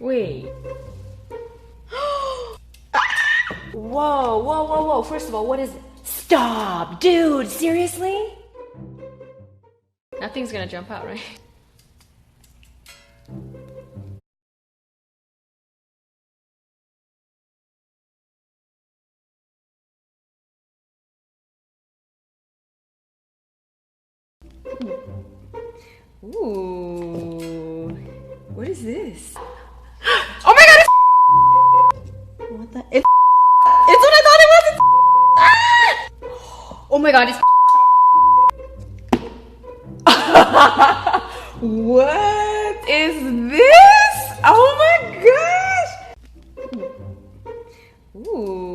Wait. Whoa, whoa, whoa, whoa. First of all, what is it? Stop! Dude, seriously? Nothing's gonna jump out, right? Ooh. What is this? Oh my god! It's what the? It's what I thought it was! It's oh my god, it's what is this? Oh my gosh! Ooh.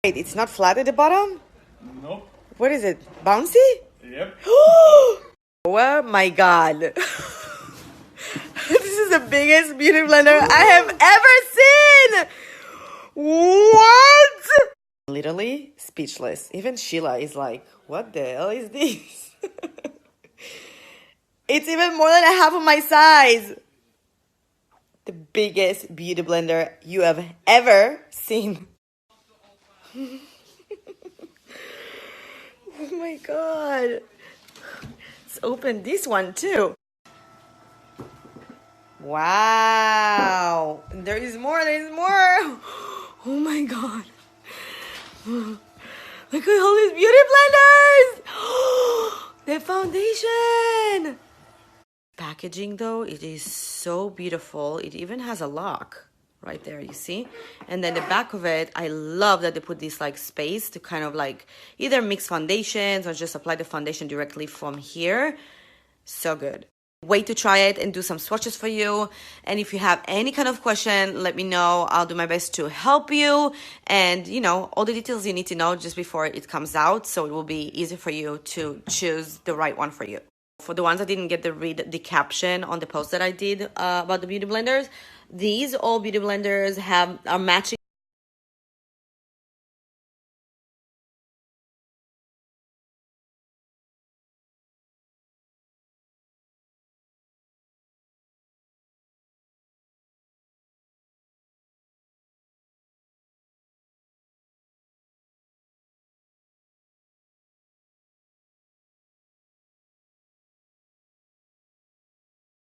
Wait, it's not flat at the bottom? Nope. What is it? Bouncy? Yep. Oh my god. This is the biggest beauty blender I have ever seen! What? Literally speechless. Even Sheila is like, what the hell is this? It's even more than a half of my size. The biggest beauty blender you have ever seen. Oh my god. Let's open this one too. Wow. There is more, there is more. Oh my god. Look at all these beauty blenders. The foundation. Packaging though, it is so beautiful. It even has a lock right there, you see? And then the back of it, I love that they put this like space to kind of like either mix foundations or just apply the foundation directly from here. So good. Wait to try it and do some swatches for you. And if you have any kind of question, let me know. I'll do my best to help you. And you know, all the details you need to know just before it comes out, so it will be easy for you to choose the right one for you. For the ones that didn't get to read the caption on the post that I did about the beauty blenders, these all beauty blenders are matching